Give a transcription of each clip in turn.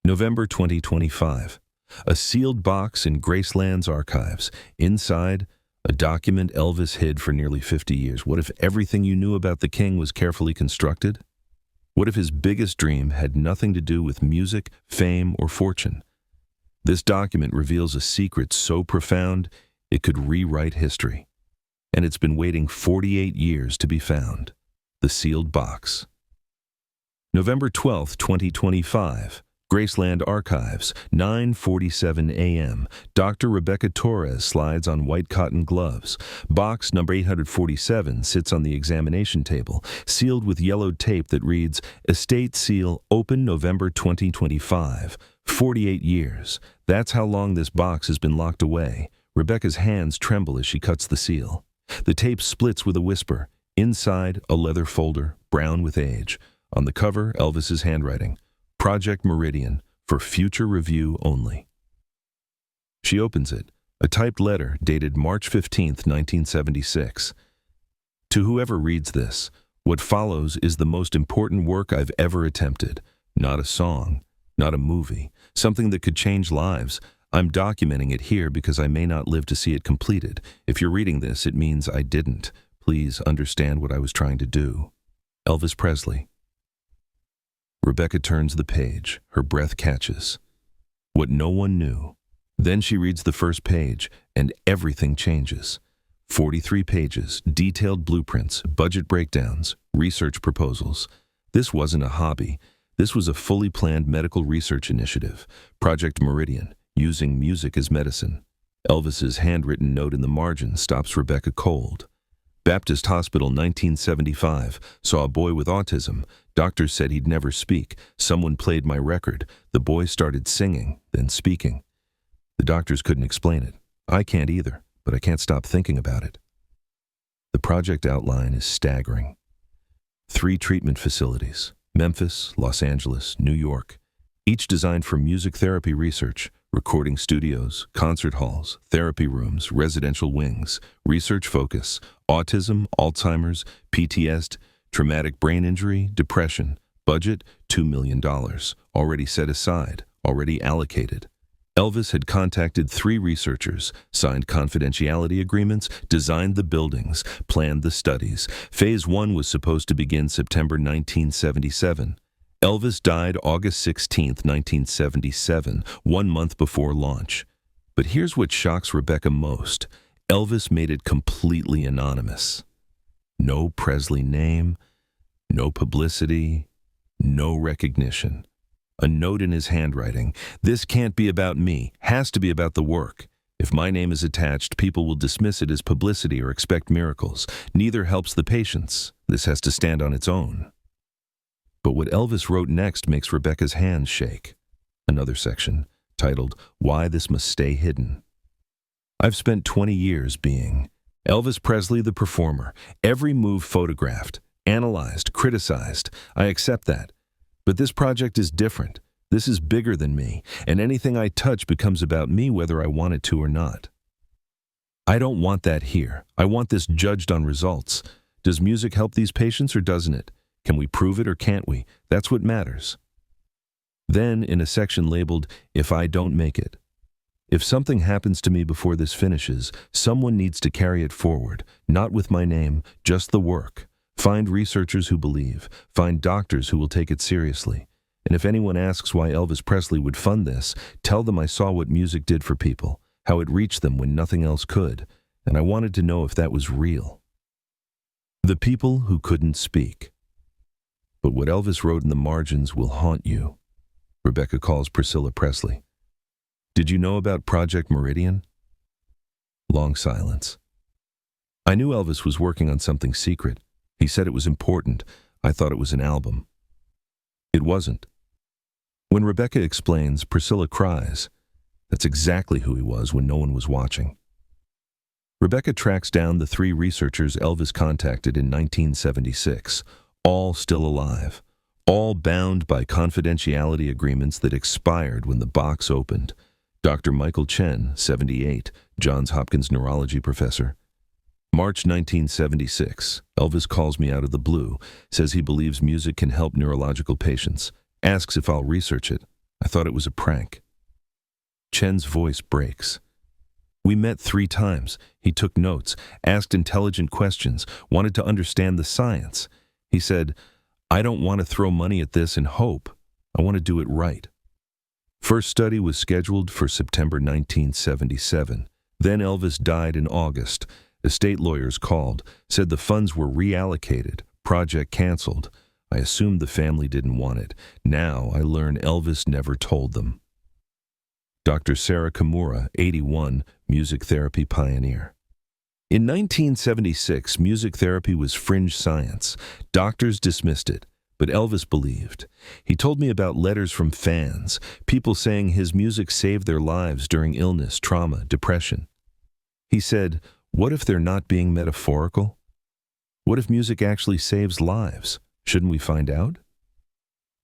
November 2025. A sealed box in Graceland's archives. Inside, a document Elvis hid for nearly 50 years. What if everything you knew about the king was carefully constructed? What if his biggest dream had nothing to do with music, fame, or fortune? This document reveals a secret so profound it could rewrite history. And it's been waiting 48 years to be found. The sealed box. November 12, 2025. Graceland Archives, 9:47 a.m. Dr. Rebecca Torres slides on white cotton gloves. Box number 847 sits on the examination table, sealed with yellowed tape that reads, Estate Seal, open November 2025. 48 years. That's how long this box has been locked away. Rebecca's hands tremble as she cuts the seal. The tape splits with a whisper. Inside, a leather folder, brown with age. On the cover, Elvis's handwriting. Project Meridian, for future review only. She opens it, a typed letter dated March 15, 1976. To whoever reads this, what follows is the most important work I've ever attempted. Not a song, not a movie, something that could change lives. I'm documenting it here because I may not live to see it completed. If you're reading this, it means I didn't. Please understand what I was trying to do. Elvis Presley. Rebecca turns the page. Her breath catches. What no one knew. Then she reads the first page, and everything changes. 43 pages, detailed blueprints, budget breakdowns, research proposals. This wasn't a hobby. This was a fully planned medical research initiative. Project Meridian, using music as medicine. Elvis's handwritten note in the margin stops Rebecca cold. Baptist Hospital, 1975. Saw a boy with autism. Doctors said he'd never speak. Someone played my record. The boy started singing, then speaking. The doctors couldn't explain it. I can't either, but I can't stop thinking about it. The project outline is staggering. 3 treatment facilities: Memphis, Los Angeles, New York. Each designed for music therapy research. Recording studios, concert halls, therapy rooms, residential wings, research focus, autism, Alzheimer's, PTSD, traumatic brain injury, depression. Budget, $2 million. Already set aside, already allocated. Elvis had contacted 3 researchers, signed confidentiality agreements, designed the buildings, planned the studies. Phase 1 was supposed to begin September 1977. Elvis died August 16, 1977, 1 month before launch. But here's what shocks Rebecca most. Elvis made it completely anonymous. No Presley name, no publicity, no recognition. A note in his handwriting. This can't be about me, has to be about the work. If my name is attached, people will dismiss it as publicity or expect miracles. Neither helps the patients. This has to stand on its own. But what Elvis wrote next makes Rebecca's hands shake. Another section, titled, Why This Must Stay Hidden. I've spent 20 years being Elvis Presley the performer, every move photographed, analyzed, criticized. I accept that. But this project is different. This is bigger than me, and anything I touch becomes about me whether I want it to or not. I don't want that here. I want this judged on results. Does music help these patients or doesn't it? Can we prove it or can't we? That's what matters. Then, in a section labeled, If I Don't Make It. If something happens to me before this finishes, someone needs to carry it forward, not with my name, just the work. Find researchers who believe. Find doctors who will take it seriously. And if anyone asks why Elvis Presley would fund this, tell them I saw what music did for people, how it reached them when nothing else could, and I wanted to know if that was real. The people who couldn't speak. But what Elvis wrote in the margins will haunt you. Rebecca calls Priscilla Presley. Did you know about Project Meridian? Long silence. I knew Elvis was working on something secret. He said it was important. I thought it was an album. It wasn't. When Rebecca explains, Priscilla cries. That's exactly who he was when no one was watching. Rebecca tracks down the 3 researchers Elvis contacted in 1976. All still alive, all bound by confidentiality agreements that expired when the box opened. Dr. Michael Chen, 78, Johns Hopkins neurology professor. March 1976, Elvis calls me out of the blue, says he believes music can help neurological patients, asks if I'll research it. I thought it was a prank. Chen's voice breaks. We met 3 times. He took notes, asked intelligent questions, wanted to understand the science. He said, "I don't want to throw money at this and hope. I want to do it right." First study was scheduled for September 1977. Then Elvis died in August. Estate lawyers called, said the funds were reallocated, project canceled. I assumed the family didn't want it. Now I learn Elvis never told them. Dr. Sarah Kimura, 81, music therapy pioneer. In 1976, music therapy was fringe science. Doctors dismissed it, but Elvis believed. He told me about letters from fans, people saying his music saved their lives during illness, trauma, depression. He said, "What if they're not being metaphorical? What if music actually saves lives? Shouldn't we find out?"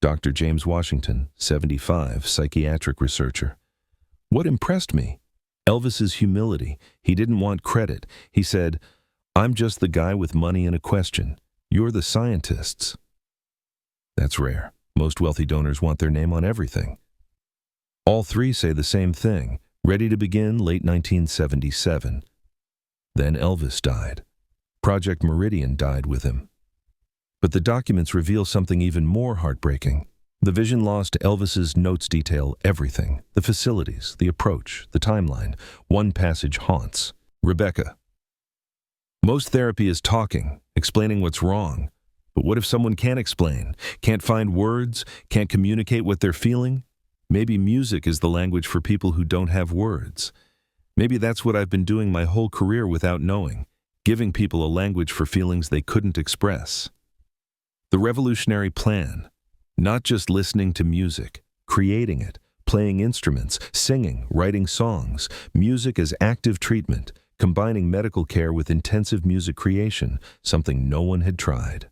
Dr. James Washington, 75, psychiatric researcher. What impressed me? Elvis's humility. He didn't want credit. He said, "I'm just the guy with money and a question. You're the scientists." That's rare. Most wealthy donors want their name on everything. All 3 say the same thing. Ready to begin, late 1977. Then Elvis died. Project Meridian died with him. But the documents reveal something even more heartbreaking. The vision lost. Elvis's notes detail everything. The facilities, the approach, the timeline. One passage haunts. Rebecca. Most therapy is talking, explaining what's wrong. But what if someone can't explain, can't find words, can't communicate what they're feeling? Maybe music is the language for people who don't have words. Maybe that's what I've been doing my whole career without knowing, giving people a language for feelings they couldn't express. The revolutionary plan. Not just listening to music, creating it, playing instruments, singing, writing songs, music as active treatment, combining medical care with intensive music creation, something no one had tried.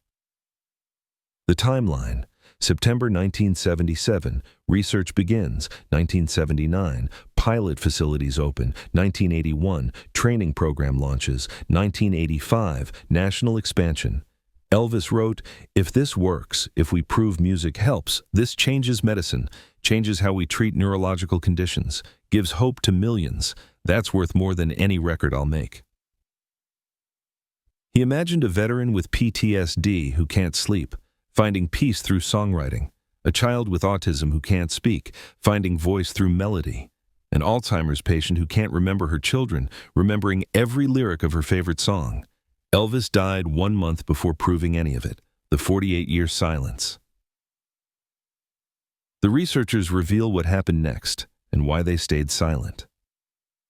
The timeline. September 1977, research begins. 1979, pilot facilities open. 1981, training program launches. 1985, national expansion. Elvis wrote, "If this works, if we prove music helps, this changes medicine, changes how we treat neurological conditions, gives hope to millions. That's worth more than any record I'll make." He imagined a veteran with PTSD who can't sleep, finding peace through songwriting, a child with autism who can't speak, finding voice through melody, an Alzheimer's patient who can't remember her children, remembering every lyric of her favorite song. Elvis died 1 month before proving any of it, the 48-year silence. The researchers reveal what happened next and why they stayed silent.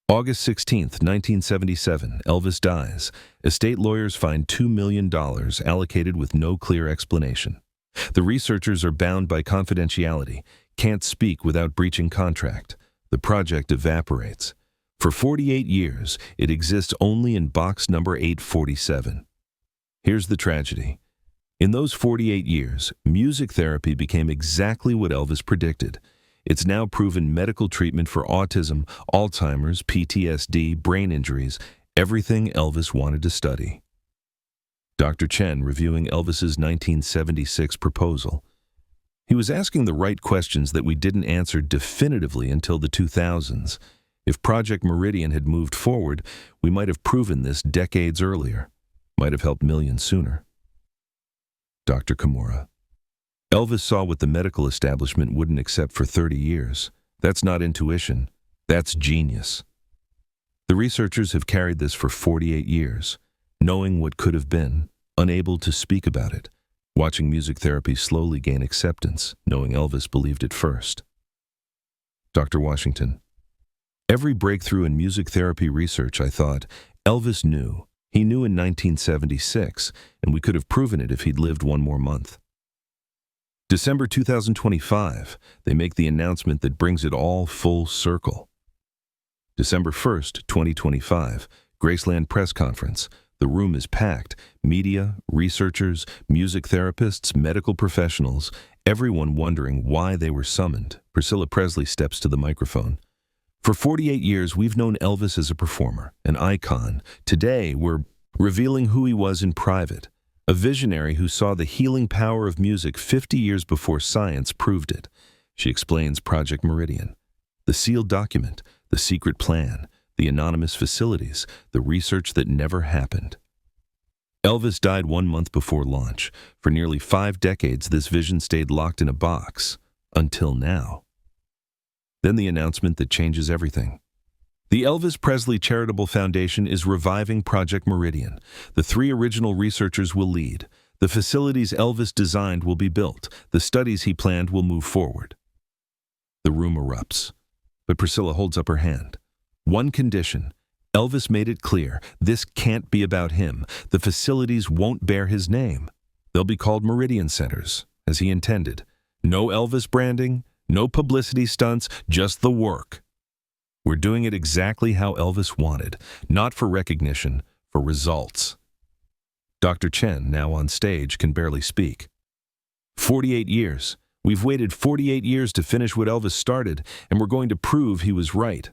August 16, 1977, Elvis dies. Estate lawyers find $2 million allocated with no clear explanation. The researchers are bound by confidentiality, can't speak without breaching contract. The project evaporates. For 48 years, it exists only in box number 847. Here's the tragedy. In those 48 years, music therapy became exactly what Elvis predicted. It's now proven medical treatment for autism, Alzheimer's, PTSD, brain injuries, everything Elvis wanted to study. Dr. Chen reviewing Elvis's 1976 proposal. He was asking the right questions that we didn't answer definitively until the 2000s. If Project Meridian had moved forward, we might have proven this decades earlier, might have helped millions sooner. Dr. Kimura. Elvis saw what the medical establishment wouldn't accept for 30 years. That's not intuition, that's genius. The researchers have carried this for 48 years, knowing what could have been, unable to speak about it, watching music therapy slowly gain acceptance, knowing Elvis believed it first. Dr. Washington. Every breakthrough in music therapy research, I thought, Elvis knew. He knew in 1976, and we could have proven it if he'd lived 1 more month. December 2025, they make the announcement that brings it all full circle. December 1st, 2025, Graceland press conference. The room is packed. Media, researchers, music therapists, medical professionals, everyone wondering why they were summoned. Priscilla Presley steps to the microphone. For 48 years, we've known Elvis as a performer, an icon. Today, we're revealing who he was in private, a visionary who saw the healing power of music 50 years before science proved it, She explains Project Meridian, the sealed document, the secret plan, the anonymous facilities, the research that never happened. Elvis died 1 month before launch. For nearly 5 decades, this vision stayed locked in a box, until now. Then the announcement that changes everything. The Elvis Presley Charitable Foundation is reviving Project Meridian. The 3 original researchers will lead. The facilities Elvis designed will be built. The studies he planned will move forward. The room erupts, but Priscilla holds up her hand. One condition. Elvis made it clear, this can't be about him. The facilities won't bear his name. They'll be called Meridian Centers, as he intended. No Elvis branding, no publicity stunts, just the work. We're doing it exactly how Elvis wanted, not for recognition, for results. Dr. Chen, now on stage, can barely speak. 48 years. We've waited 48 years to finish what Elvis started, and we're going to prove he was right.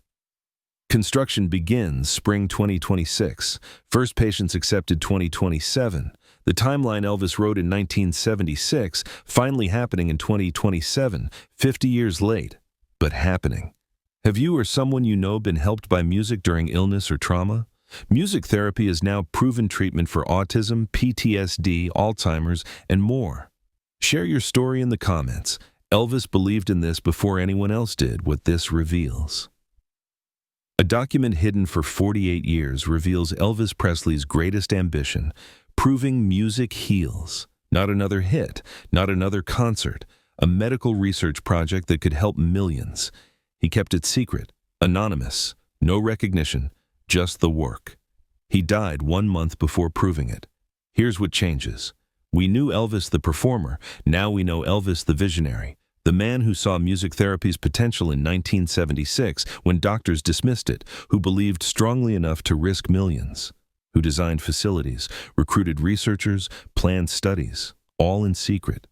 Construction begins spring 2026. First patients accepted 2027. The timeline Elvis wrote in 1976 finally happening in 2027, 50 years late, but happening. Have you or someone you know been helped by music during illness or trauma? Music therapy is now proven treatment for autism, PTSD, Alzheimer's, and more. Share your story in the comments. Elvis believed in this before anyone else did, what this reveals. A document hidden for 48 years reveals Elvis Presley's greatest ambition, proving music heals. Not another hit, not another concert, a medical research project that could help millions. He kept it secret, anonymous, no recognition, just the work. He died 1 month before proving it. Here's what changes. We knew Elvis the performer, now we know Elvis the visionary. The man who saw music therapy's potential in 1976 when doctors dismissed it, who believed strongly enough to risk millions, who designed facilities, recruited researchers, planned studies, all in secret,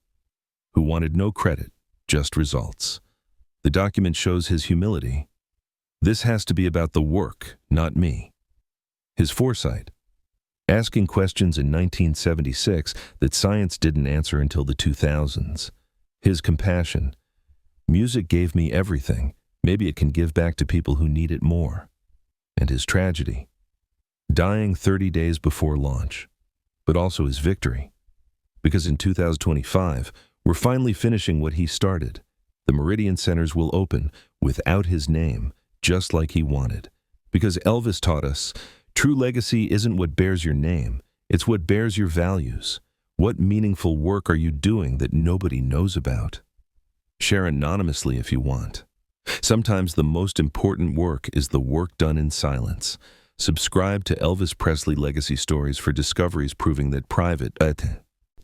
who wanted no credit, just results. The document shows his humility. This has to be about the work, not me. His foresight, asking questions in 1976 that science didn't answer until the 2000s. His compassion. Music gave me everything. Maybe it can give back to people who need it more. And his tragedy. Dying 30 days before launch. But also his victory. Because in 2025, we're finally finishing what he started. The Meridian Centers will open without his name, just like he wanted. Because Elvis taught us, true legacy isn't what bears your name, it's what bears your values. What meaningful work are you doing that nobody knows about? Share anonymously if you want. Sometimes the most important work is the work done in silence. Subscribe to Elvis Presley Legacy Stories for discoveries proving that private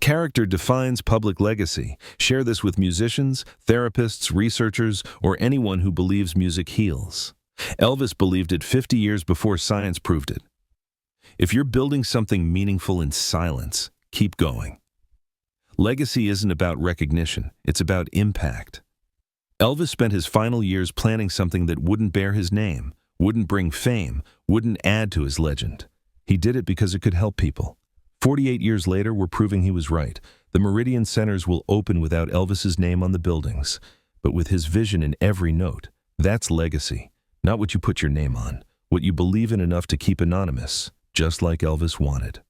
character defines public legacy. Share this with musicians, therapists, researchers, or anyone who believes music heals. Elvis believed it 50 years before science proved it. If you're building something meaningful in silence, keep going. Legacy isn't about recognition, it's about impact. Elvis spent his final years planning something that wouldn't bear his name, wouldn't bring fame, wouldn't add to his legend. He did it because it could help people. 48 years later, we're proving he was right. The Meridian Centers will open without Elvis's name on the buildings, but with his vision in every note. That's legacy, not what you put your name on, what you believe in enough to keep anonymous, just like Elvis wanted.